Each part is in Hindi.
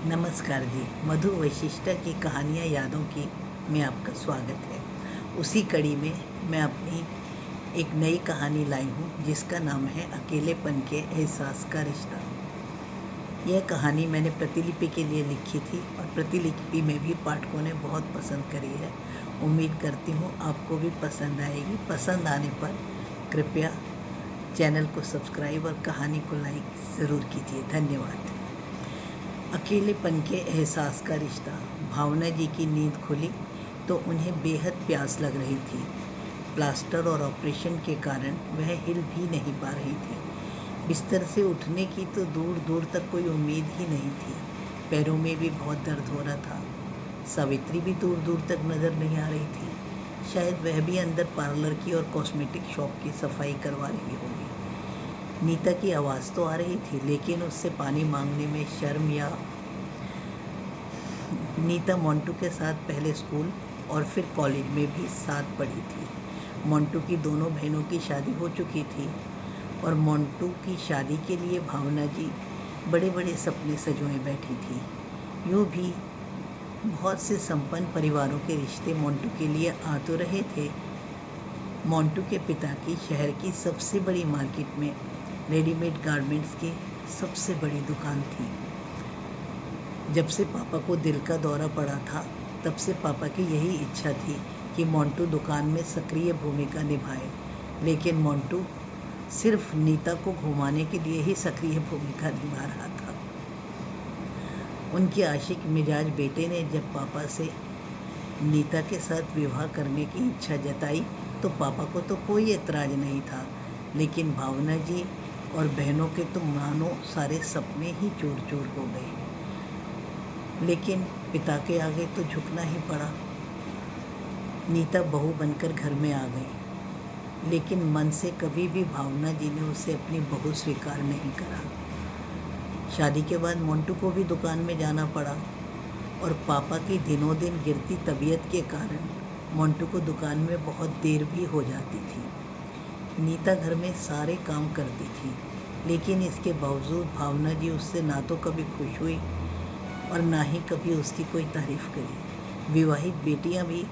नमस्कार जी। मधु वशिष्ठा की कहानियाँ यादों की में आपका स्वागत है। उसी कड़ी में मैं अपनी एक नई कहानी लाई हूँ जिसका नाम है अकेलेपन के एहसास का रिश्ता। यह कहानी मैंने प्रतिलिपि के लिए लिखी थी और प्रतिलिपि में भी पाठकों ने बहुत पसंद करी है। उम्मीद करती हूँ आपको भी पसंद आएगी। पसंद आने पर कृपया चैनल को सब्सक्राइब और कहानी को लाइक ज़रूर कीजिए। धन्यवाद। अकेलेपन के एहसास का रिश्ता। भावना जी की नींद खुली तो उन्हें बेहद प्यास लग रही थी। प्लास्टर और ऑपरेशन के कारण वह हिल भी नहीं पा रही थी। बिस्तर से उठने की तो दूर दूर तक कोई उम्मीद ही नहीं थी। पैरों में भी बहुत दर्द हो रहा था। सावित्री भी दूर दूर तक नज़र नहीं आ रही थी। शायद वह भी अंदर पार्लर की और कॉस्मेटिक शॉप की सफाई करवा रही होगी। नीता की आवाज़ तो आ रही थी, लेकिन उससे पानी मांगने में शर्म या नीता मोंटू के साथ पहले स्कूल और फिर कॉलेज में भी साथ पढ़ी थी। मोंटू की दोनों बहनों की शादी हो चुकी थी और मोंटू की शादी के लिए भावना जी बड़े बड़े सपने सजोए बैठी थी। यूँ भी बहुत से संपन्न परिवारों के रिश्ते मोंटू के लिए आ तो रहे थे। मोंटू के पिता की शहर की सबसे बड़ी मार्केट में रेडीमेड गारमेंट्स की सबसे बड़ी दुकान थी। जब से पापा को दिल का दौरा पड़ा था, तब से पापा की यही इच्छा थी कि मोंटू दुकान में सक्रिय भूमिका निभाए, लेकिन मोंटू सिर्फ नीता को घुमाने के लिए ही सक्रिय भूमिका निभा रहा था। उनके आशिक मिजाज बेटे ने जब पापा से नीता के साथ विवाह करने की इच्छा जताई तो पापा को तो कोई एतराज़ नहीं था, लेकिन भावना जी और बहनों के तो मानो सारे सपने ही चूर चूर हो गए। लेकिन पिता के आगे तो झुकना ही पड़ा। नीता बहू बनकर घर में आ गई, लेकिन मन से कभी भी भावना जी ने उसे अपनी बहू स्वीकार नहीं करा। शादी के बाद मोंटू को भी दुकान में जाना पड़ा और पापा की दिनों दिन गिरती तबीयत के कारण मोंटू को दुकान में बहुत देर भी हो जाती थी। नीता घर में सारे काम करती थी, लेकिन इसके बावजूद भावना जी उससे ना तो कभी खुश हुई और ना ही कभी उसकी कोई तारीफ़ करी। विवाहित बेटियां भी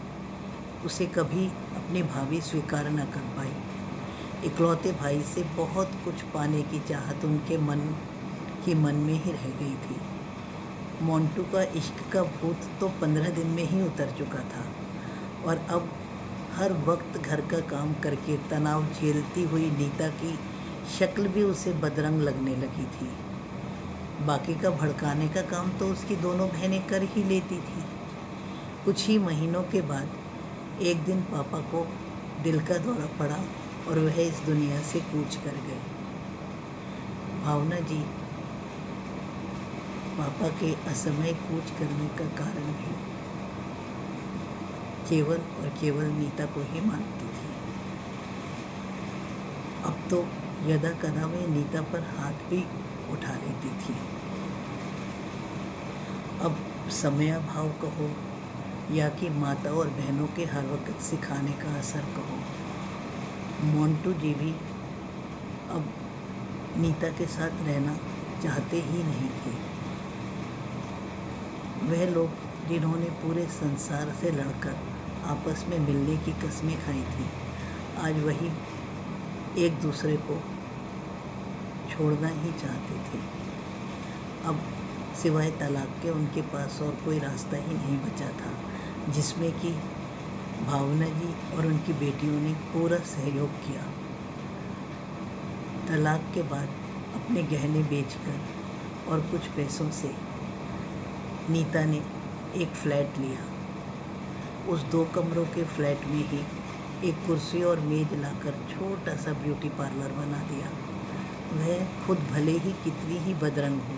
उसे कभी अपनी भाभी स्वीकार न कर पाई। इकलौते भाई से बहुत कुछ पाने की चाहत उनके मन में ही रह गई थी। मोंटू का इश्क का भूत तो 15 दिन में ही उतर चुका था और अब हर वक्त घर का काम करके तनाव झेलती हुई नीता की शक्ल भी उसे बदरंग लगने लगी थी। बाकी का भड़काने का काम तो उसकी दोनों बहनें कर ही लेती थी। कुछ ही महीनों के बाद एक दिन पापा को दिल का दौरा पड़ा और वह इस दुनिया से कूच कर गए। भावना जी पापा के असमय कूच करने का कारण भी केवल और केवल नीता को ही मानती थी। अब तो यदा कदा में नीता पर हाथ भी उठा लेती थी। अब समयाभाव कहो या कि माता और बहनों के हर वक्त सिखाने का असर कहो, मोंटू जी भी अब नीता के साथ रहना चाहते ही नहीं थे। वह लोग जिन्होंने पूरे संसार से लड़कर आपस में मिलने की कस्में खाई थी, आज वही एक दूसरे को छोड़ना ही चाहते थे। अब सिवाय तलाक के उनके पास और कोई रास्ता ही नहीं बचा था, जिसमें कि भावना जी और उनकी बेटियों ने पूरा सहयोग किया। तलाक के बाद अपने गहने बेचकर और कुछ पैसों से नीता ने एक फ्लैट लिया। उस 2 कमरों के फ्लैट में ही एक कुर्सी और मेज लाकर छोटा सा ब्यूटी पार्लर बना दिया। वह खुद भले ही कितनी ही बदरंग हो,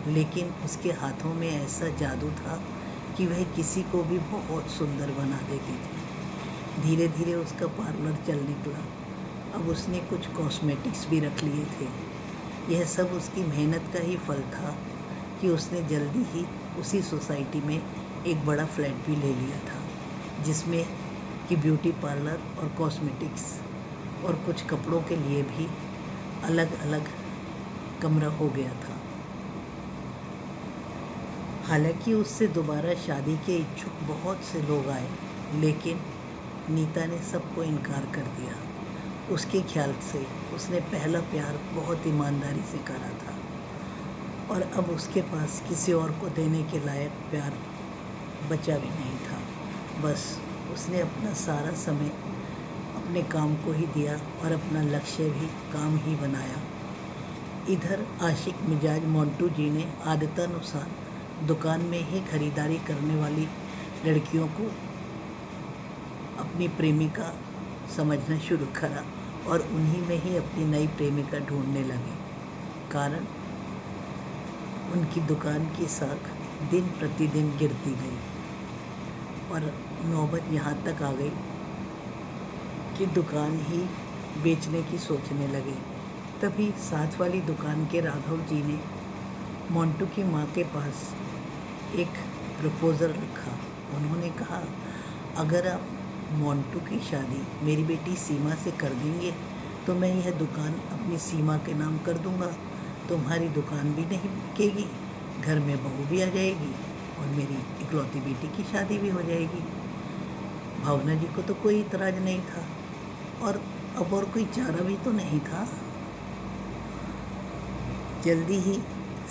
लेकिन उसके हाथों में ऐसा जादू था कि वह किसी को भी बहुत सुंदर बना देती थी। धीरे धीरे उसका पार्लर चल निकला। अब उसने कुछ कॉस्मेटिक्स भी रख लिए थे। यह सब उसकी मेहनत का ही फल था कि उसने जल्दी ही उसी सोसाइटी में एक बड़ा फ्लैट भी ले लिया था, जिसमें कि ब्यूटी पार्लर और कॉस्मेटिक्स और कुछ कपड़ों के लिए भी अलग अलग कमरा हो गया था। हालांकि उससे दोबारा शादी के इच्छुक बहुत से लोग आए, लेकिन नीता ने सबको इनकार कर दिया। उसके ख्याल से उसने पहला प्यार बहुत ईमानदारी से करा था और अब उसके पास किसी और को देने के लायक प्यार बचा भी नहीं था। बस उसने अपना सारा समय अपने काम को ही दिया और अपना लक्ष्य भी काम ही बनाया। इधर आशिक मिजाज मोंटू जी ने आदतानुसार दुकान में ही खरीदारी करने वाली लड़कियों को अपनी प्रेमिका समझना शुरू करा और उन्हीं में ही अपनी नई प्रेमिका ढूंढने लगे। कारण उनकी दुकान की साख दिन प्रतिदिन गिरती गई और नौबत यहाँ तक आ गई कि दुकान ही बेचने की सोचने लगे। तभी साथ वाली दुकान के राघव जी ने मोंटू की माँ के पास एक प्रपोज़ल रखा। उन्होंने कहा, अगर आप मोंटू की शादी मेरी बेटी सीमा से कर देंगे तो मैं यह दुकान अपनी सीमा के नाम कर दूंगा। तुम्हारी दुकान भी नहीं बिकेगी, घर में बहू भी आ जाएगी और मेरी इकलौती बेटी की शादी भी हो जाएगी। भावना जी को तो कोई इतराज़ नहीं था और अब और कोई चारा भी तो नहीं था। जल्दी ही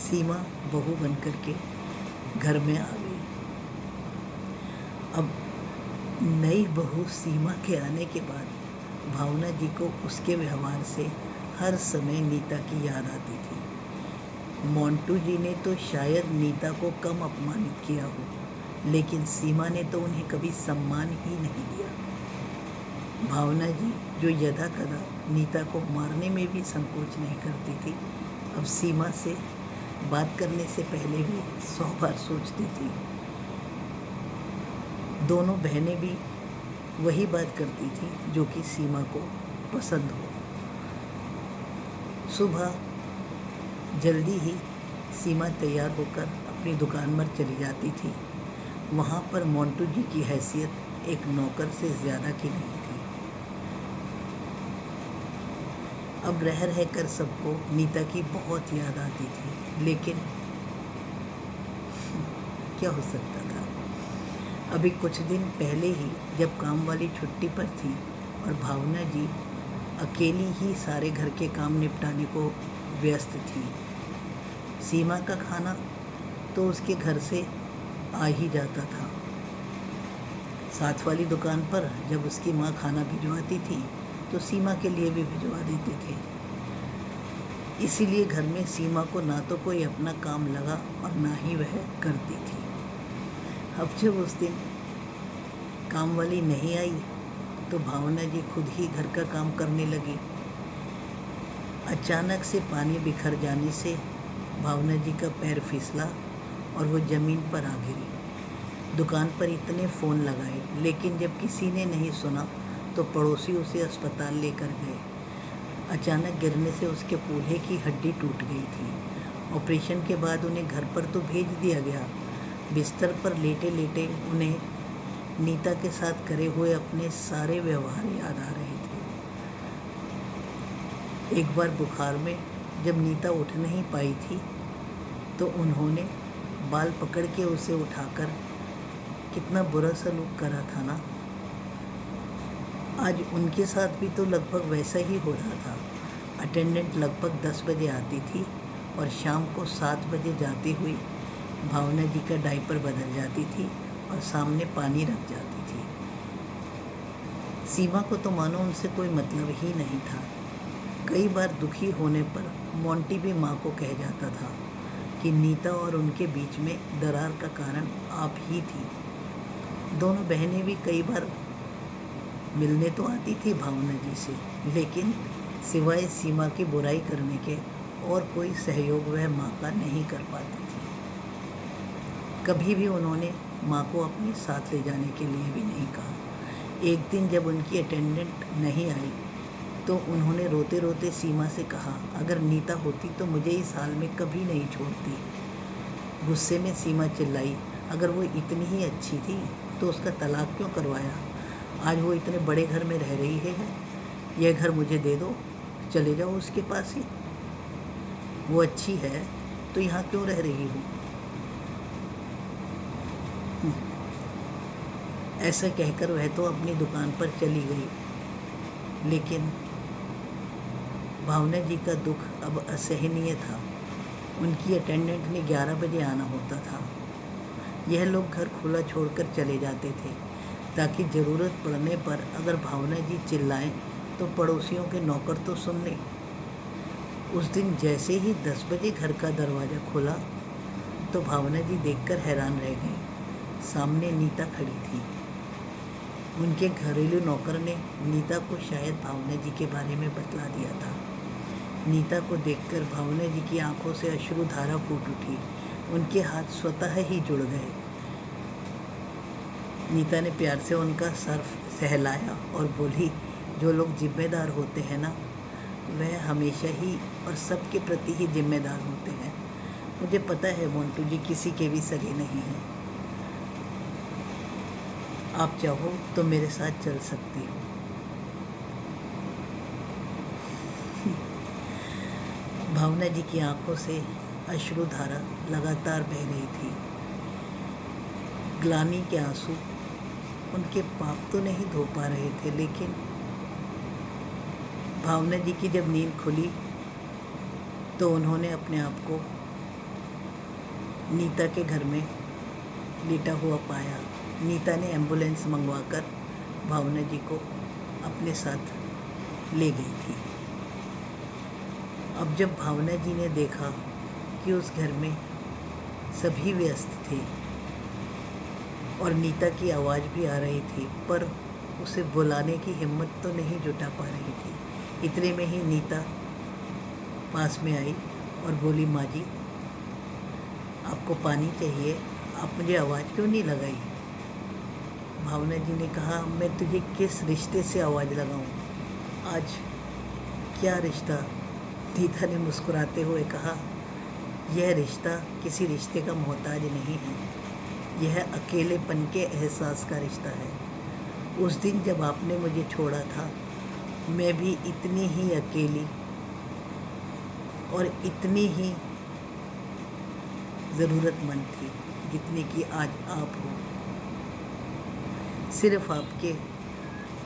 सीमा बहू बन कर के घर में आ गई। अब नई बहू सीमा के आने के बाद भावना जी को उसके व्यवहार से हर समय नीता की याद आती थी। मोंटू जी ने तो शायद नीता को कम अपमानित किया हो, लेकिन सीमा ने तो उन्हें कभी सम्मान ही नहीं दिया। भावना जी जो यदा कदा नीता को मारने में भी संकोच नहीं करती थी, अब सीमा से बात करने से पहले भी 100 बार सोचती थी। दोनों बहनें भी वही बात करती थी जो कि सीमा को पसंद हो। सुबह जल्दी ही सीमा तैयार होकर अपनी दुकान पर चली जाती थी। वहाँ पर मोंटू जी की हैसियत एक नौकर से ज़्यादा की नहीं थी। अब रह कर सबको नीता की बहुत याद आती थी, लेकिन क्या हो सकता था। अभी कुछ दिन पहले ही जब काम वाली छुट्टी पर थी और भावना जी अकेली ही सारे घर के काम निपटाने को व्यस्त थी। सीमा का खाना तो उसके घर से आ ही जाता था। साथ वाली दुकान पर जब उसकी माँ खाना भिजवाती थी तो सीमा के लिए भी भिजवा देते थे। इसीलिए घर में सीमा को ना तो कोई अपना काम लगा और ना ही वह करती थी। अब जब उस दिन काम वाली नहीं आई तो भावना जी खुद ही घर का काम करने लगी। अचानक से पानी बिखर जाने से भावना जी का पैर फिसला और वो ज़मीन पर आ गिरी। दुकान पर इतने फ़ोन लगाए, लेकिन जब किसी ने नहीं सुना तो पड़ोसी उसे अस्पताल लेकर गए। अचानक गिरने से उसके कूल्हे की हड्डी टूट गई थी। ऑपरेशन के बाद उन्हें घर पर तो भेज दिया गया। बिस्तर पर लेटे लेटे उन्हें नीता के साथ करे हुए अपने सारे व्यवहार याद आ रहे थे। एक बार बुखार में जब नीता उठ नहीं पाई थी तो उन्होंने बाल पकड़ के उसे उठाकर कितना बुरा सलूक करा था ना। आज उनके साथ भी तो लगभग वैसा ही हो रहा था। अटेंडेंट लगभग 10 बजे आती थी और शाम को 7 बजे जाती हुई भावना जी का डायपर बदल जाती थी और सामने पानी रख जाती थी। सीमा को तो मानो उनसे कोई मतलब ही नहीं था। कई बार दुखी होने पर मोंटी भी माँ को कह जाता था कि नीता और उनके बीच में दरार का कारण आप ही थी। दोनों बहनें भी कई बार मिलने तो आती थी भावना जी से, लेकिन सिवाय सीमा की बुराई करने के और कोई सहयोग वह माँ का नहीं कर पाती थी। कभी भी उन्होंने माँ को अपने साथ ले जाने के लिए भी नहीं कहा। एक दिन जब उनकी अटेंडेंट नहीं आई तो उन्होंने रोते रोते सीमा से कहा, अगर नीता होती तो मुझे इस हाल में कभी नहीं छोड़ती। गुस्से में सीमा चिल्लाई, अगर वो इतनी ही अच्छी थी तो उसका तलाक क्यों करवाया। आज वो इतने बड़े घर में रह रही है, यह घर मुझे दे दो, चले जाओ उसके पास ही। वो अच्छी है तो यहाँ क्यों रह रही हो। ऐसा कहकर वह तो अपनी दुकान पर चली गई, लेकिन भावना जी का दुख अब असहनीय था। उनकी अटेंडेंट ने 11 बजे आना होता था। यह लोग घर खुला छोड़कर चले जाते थे ताकि ज़रूरत पड़ने पर अगर भावना जी चिल्लाएं तो पड़ोसियों के नौकर तो सुन लें। उस दिन जैसे ही 10 बजे घर का दरवाज़ा खुला तो भावना जी देखकर हैरान रह गई। सामने नीता खड़ी थी। उनके घरेलू नौकर ने नीता को शायद भावना जी के बारे में बतला दिया था। नीता को देखकर भावना जी की आंखों से अश्रुधारा फूट उठी। उनके हाथ स्वतः ही जुड़ गए। नीता ने प्यार से उनका सर सहलाया और बोली, जो लोग जिम्मेदार होते हैं ना, वह हमेशा ही और सबके प्रति ही जिम्मेदार होते हैं। मुझे पता है मोंटू जी किसी के भी सगे नहीं हैं। आप चाहो तो मेरे साथ चल सकती हो। भावना जी की आंखों से अश्रुधारा लगातार बह रही थी। ग्लानि के आंसू उनके पाप तो नहीं धो पा रहे थे, लेकिन भावना जी की जब नींद खुली तो उन्होंने अपने आप को नीता के घर में लेटा हुआ पाया। नीता ने एम्बुलेंस मंगवाकर भावना जी को अपने साथ ले गई थी। अब जब भावना जी ने देखा कि उस घर में सभी व्यस्त थे और नीता की आवाज़ भी आ रही थी, पर उसे बुलाने की हिम्मत तो नहीं जुटा पा रही थी। इतने में ही नीता पास में आई और बोली, माँ जी आपको पानी चाहिए, आप मुझे आवाज़ क्यों नहीं लगाई? भावना जी ने कहा, मैं तुझे किस रिश्ते से आवाज़ लगाऊं? आज क्या रिश्ता? नीता ने मुस्कुराते हुए कहा, यह रिश्ता किसी रिश्ते का मोहताज नहीं है, यह अकेलेपन के एहसास का रिश्ता है। उस दिन जब आपने मुझे छोड़ा था, मैं भी इतनी ही अकेली और इतनी ही ज़रूरतमंद थी जितनी कि आज आप हो। सिर्फ आपके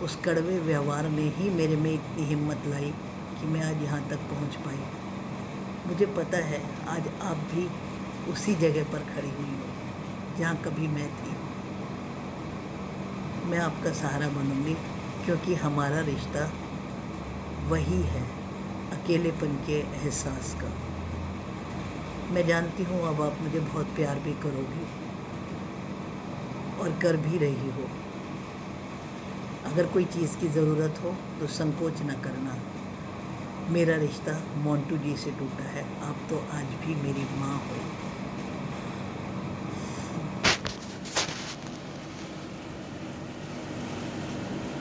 उस कड़वे व्यवहार ने ही मेरे में इतनी हिम्मत लाई कि मैं आज यहाँ तक पहुँच पाई। मुझे पता है आज आप भी उसी जगह पर खड़ी हुई हो जहाँ कभी मैं थी। मैं आपका सहारा बनूंगी, क्योंकि हमारा रिश्ता वही है, अकेलेपन के एहसास का। मैं जानती हूँ अब आप मुझे बहुत प्यार भी करोगी और कर भी रही हो। अगर कोई चीज़ की ज़रूरत हो तो संकोच न करना। मेरा रिश्ता मोंटू जी से टूटा है, आप तो आज भी मेरी माँ हो।